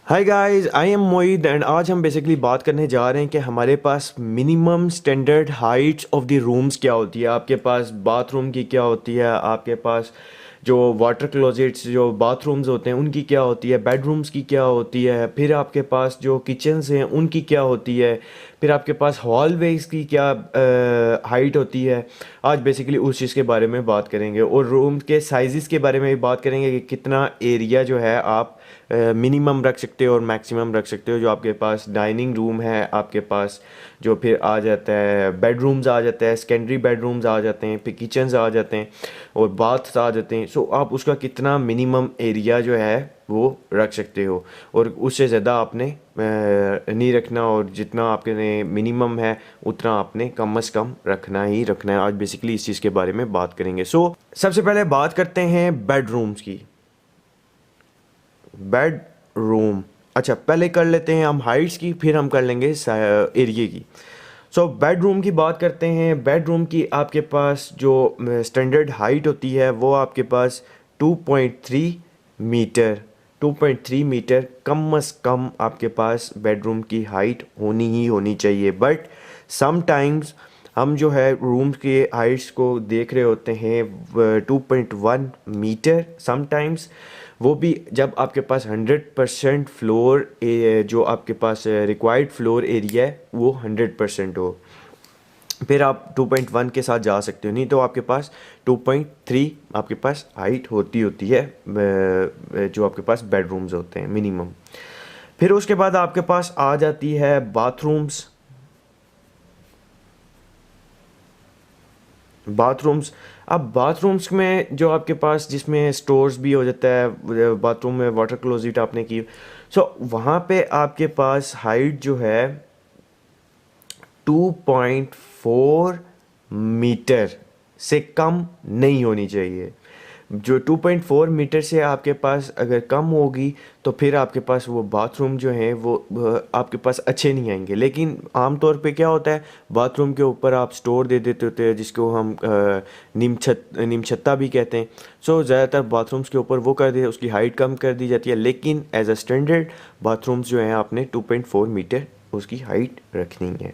Hi guys, I am Moid and आज हम basically बात करने जा रहे हैं कि हमारे पास minimum standard heights of the rooms क्या होती है। आपके पास बाथरूम की क्या होती है, आपके पास जो वाटर क्लोजेट्स जो बाथरूम्स होते हैं उनकी क्या होती है, बेडरूम्स की क्या होती है, फिर आपके पास जो किचन्स हैं उनकी क्या होती है, फिर आपके पास हॉलवेज की क्या हाइट होती है। आज बेसिकली उस चीज़ के बारे में बात करेंगे और रूम के साइज़ के बारे में भी बात करेंगे कि कितना एरिया जो है आप मिनिमम रख सकते हो और मैक्सिमम रख सकते हो। जो आपके पास डाइनिंग रूम है, आपके पास जो फिर आ जाता है बेडरूम्स आ जाता है, सेकेंडरी बेडरूम्स आ जाते हैं, फिर किचन्स आ जाते हैं और बाथ्स आ जाते हैं। सो आप उसका कितना मिनिमम एरिया जो है वो रख सकते हो और उससे ज़्यादा आपने नहीं रखना, और जितना आपके मिनिमम है उतना आपने कम से कम रखना ही रखना है। आज बेसिकली इस चीज़ के बारे में बात करेंगे। सबसे पहले बात करते हैं बेडरूम्स की। बेड रूम, अच्छा पहले कर लेते हैं हम हाइट्स की, फिर हम कर लेंगे एरिया की। बेडरूम की बात करते हैं। बेडरूम की आपके पास जो स्टैंडर्ड हाइट होती है वो आपके पास 2.3 मीटर, 2.3 मीटर कम से कम आपके पास बेडरूम की हाइट होनी ही होनी चाहिए। बट समटाइम्स हम जो है रूम के हाइट्स को देख रहे होते हैं 2.1 मीटर। समटाइम्स वो भी जब आपके पास 100% फ्लोर जो आपके पास रिक्वायर्ड फ्लोर एरिया है वो 100% हो, फिर आप 2.1 के साथ जा सकते हो। नहीं तो आपके पास 2.3 आपके पास हाइट होती है जो आपके पास बेडरूम्स होते हैं मिनिमम। फिर उसके बाद आपके पास आ जाती है बाथरूम्स। बाथरूम्स, अब बाथरूम्स में जो आपके पास जिसमें स्टोर्स भी हो जाता है, बाथरूम में वाटर क्लोजेट आपने की, वहाँ पे आपके पास हाइट जो है 2.4 मीटर से कम नहीं होनी चाहिए। जो 2.4 मीटर से आपके पास अगर कम होगी तो फिर आपके पास वो बाथरूम जो है वो आपके पास अच्छे नहीं आएंगे। लेकिन आमतौर पे क्या होता है, बाथरूम के ऊपर आप स्टोर दे देते होते हैं जिसको हम नीम छत्ता भी कहते हैं। ज़्यादातर बाथरूम्स के ऊपर वो कर दे, उसकी हाइट कम कर दी जाती है। लेकिन एज अ स्टैंडर्ड बाथरूम्स जो हैं आपने 2.4 मीटर उसकी हाइट रखनी है,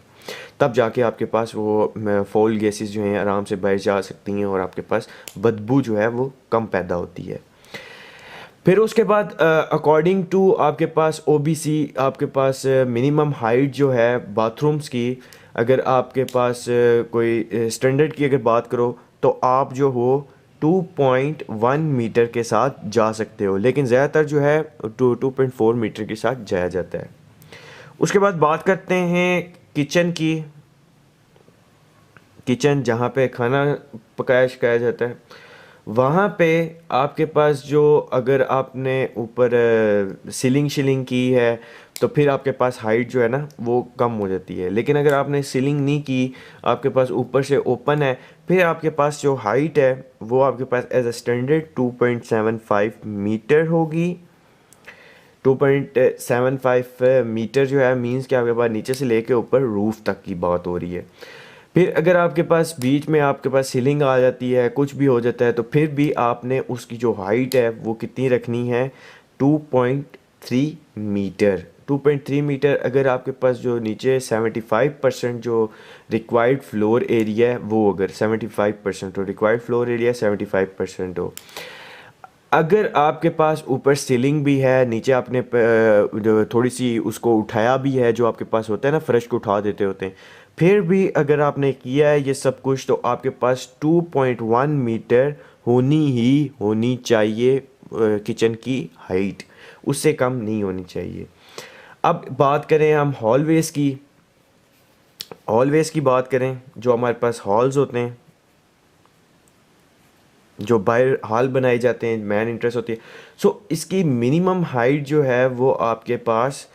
तब जाके आपके पास वो फॉल गैसेस जो हैं आराम से बाहर जा सकती हैं और आपके पास बदबू जो है वो कम पैदा होती है। फिर उसके बाद अकॉर्डिंग टू आपके पास ओबीसी, आपके पास मिनिमम हाइट जो है बाथरूम्स की, अगर आपके पास कोई स्टैंडर्ड की अगर बात करो तो आप जो हो 2.1 मीटर के साथ जा सकते हो, लेकिन ज़्यादातर जो है 2.4 मीटर के साथ जाया जाता है। उसके बाद बात करते हैं किचन की। किचन जहाँ पे खाना पकाया शकाया जाता है, वहाँ पे आपके पास जो अगर आपने ऊपर सीलिंग शीलिंग की है तो फिर आपके पास हाइट जो है ना वो कम हो जाती है। लेकिन अगर आपने सीलिंग नहीं की, आपके पास ऊपर से ओपन है, फिर आपके पास जो हाइट है वो आपके पास एज अ स्टैंडर्ड 2.75 मीटर होगी। 2.75 मीटर जो है मीन्स कि आपके पास नीचे से लेके ऊपर रूफ तक की बात हो रही है। फिर अगर आपके पास बीच में आपके पास सीलिंग आ जाती है, कुछ भी हो जाता है, तो फिर भी आपने उसकी जो हाइट है वो कितनी रखनी है, 2.3 मीटर। 2.3 मीटर अगर आपके पास जो नीचे 75% जो रिक्वायर्ड फ्लोर एरिया है वो अगर 75% हो, रिक्वायर्ड फ्लोर एरिया 75% हो। अगर आपके पास ऊपर सीलिंग भी है, नीचे आपने जो थोड़ी सी उसको उठाया भी है, जो आपके पास होता है ना फ्रेश को उठा देते होते हैं, फिर भी अगर आपने किया है ये सब कुछ तो आपके पास 2.1 मीटर होनी ही होनी चाहिए किचन की हाइट, उससे कम नहीं होनी चाहिए। अब बात करें हम हॉलवेज की। हॉलवेज की बात करें, जो हमारे पास हॉल्स होते हैं, जो बाहर हॉल बनाए जाते हैं, मैन इंट्रेंस होती है, इसकी मिनिमम हाइट जो है वो आपके पास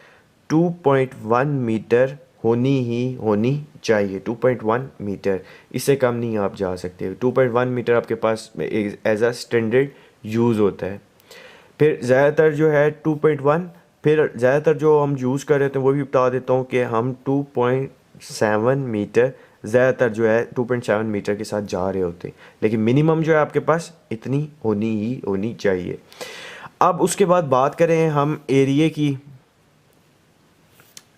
2.1 मीटर होनी ही होनी चाहिए। 2.1 मीटर, इससे कम नहीं आप जा सकते। 2.1 मीटर आपके पास एज अ स्टैंडर्ड यूज़ होता है। फिर ज़्यादातर जो है 2.1, फिर ज़्यादातर जो हम यूज़ कर रहे थे वो भी बता देता हूँ कि हम 2.7 मीटर ज़्यादातर जो है 2.7 मीटर के साथ जा रहे होते हैं। लेकिन मिनिमम जो है आपके पास इतनी होनी ही होनी चाहिए। अब उसके बाद बात करें हम एरिया की।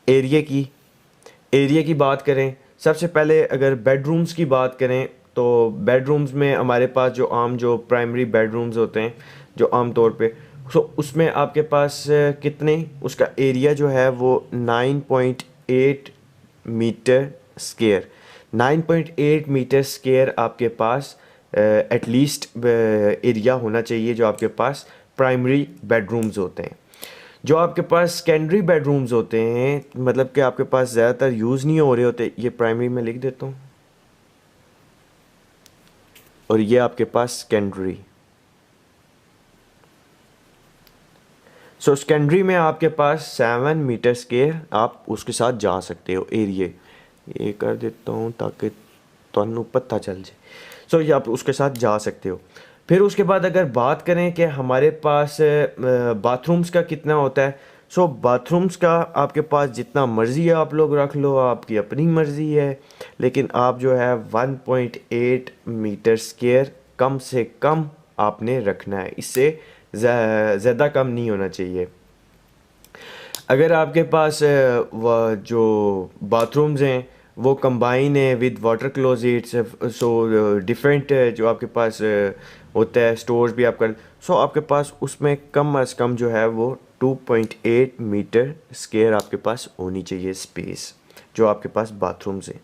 एरिया की बात करें, सबसे पहले अगर बेडरूम्स की बात करें तो बेडरूम्स में हमारे पास जो प्राइमरी बेडरूम्स होते हैं जो आम तौर पे, सो उसमें आपके पास कितने, उसका एरिया जो है वो 9.8 मीटर स्क्वायर, 9.8 मीटर स्क्वायर आपके पास एटलीस्ट एरिया होना चाहिए जो आपके पास प्राइमरी बेडरूम्स होते हैं। जो आपके पास सेकेंडरी बेडरूम्स होते हैं, मतलब कि आपके पास ज़्यादातर यूज़ नहीं हो रहे होते, ये प्राइमरी में लिख देता हूँ, और ये आपके पास सेकेंडरी। सो सेकेंडरी में आपके पास 7 मीटर स्क्वायर आप उसके साथ जा सकते हो एरिया, ये कर देता हूँ ताकि तुहानू पता चल जाए। सो ये आप उसके साथ जा सकते हो। फिर उसके बाद अगर बात करें कि हमारे पास बाथरूम्स का कितना होता है, सो बाथरूम्स का आपके पास जितना मर्ज़ी है आप लोग रख लो, आपकी अपनी मर्ज़ी है, लेकिन आप जो है 1.8 मीटर स्क्वायर कम से कम आपने रखना है, इससे ज़्यादा कम नहीं होना चाहिए। अगर आपके पास जो बाथरूम्स हैं वो कंबाइन है with water closets, so different जो आपके पास होता है स्टोर्स भी आपका, सो आपके पास उसमें कम अज़ कम जो है वो 2.8 मीटर स्क्वायर आपके पास होनी चाहिए स्पेस जो आपके पास बाथरूम्स हैं।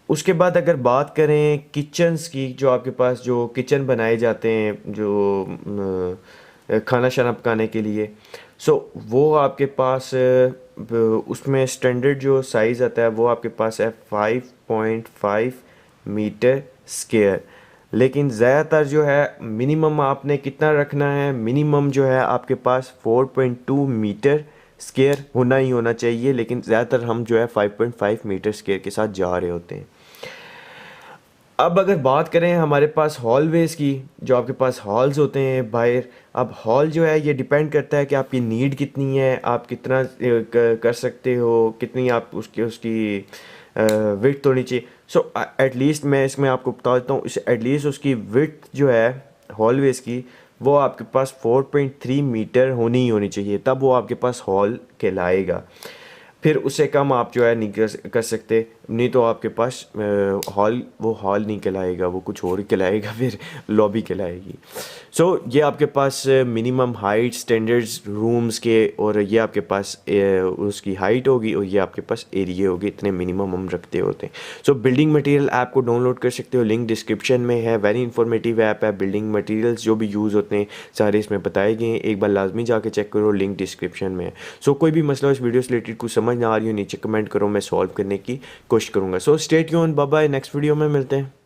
उसके बाद अगर बात करें किचन्स की, जो आपके पास जो किचन बनाए जाते हैं जो खाना शाना पकाने के लिए, सो वो आपके पास उसमें स्टैंडर्ड जो साइज़ आता है वो आपके पास है 5.5 मीटर स्क्वायर, लेकिन ज़्यादातर जो है मिनिमम आपने कितना रखना है, मिनिमम जो है आपके पास 4.2 मीटर स्क्वायर होना ही होना चाहिए, लेकिन ज़्यादातर हम जो है 5.5 मीटर स्क्वायर के साथ जा रहे होते हैं। अब अगर बात करें हमारे पास हॉलवेज़ की, जो आपके पास हॉल्स होते हैं बाहर, अब हॉल जो है ये डिपेंड करता है कि आपकी नीड कितनी है, आप कितना कर सकते हो, कितनी आप उसकी विड्थ होनी चाहिए। सो एटलीस्ट मैं इसमें आपको बता देता हूँ, एटलीस्ट उसकी विड्थ जो है हॉलवेज़ की वो आपके पास 4.3 मीटर होनी ही होनी चाहिए, तब वो आपके पास हॉल कहलाएगा। फिर उससे कम आप जो है नहीं कर सकते, नहीं तो आपके पास वो हॉल नहीं कहलाएगा, वो कुछ और कहलाएगा, फिर लॉबी कहलाएगी। सो ये आपके पास मिनिमम हाइट स्टैंडर्ड्स रूम्स के, और ये आपके पास उसकी हाइट होगी और ये आपके पास एरिया होगी, इतने मिनिमम हम रखते होते हैं। सो बिल्डिंग मटेरियल ऐप को डाउनलोड कर सकते हो, लिंक डिस्क्रिप्शन में है, वेरी इंफॉर्मेटिव ऐप है। बिल्डिंग मटेरियल्स जो भी यूज़ होते हैं सारे इसमें बताए गए हैं, एक बार लाजमी जाके चेक करो, लिंक डिस्क्रिप्शन में है। सो कोई भी मसला इस वीडियो से रिलेटेड कुछ समझ ना आ रही हो नीचे कमेंट करो, मैं सॉल्व करने की कोशिश करूँगा। So stay tuned, bye bye, next video में मिलते हैं।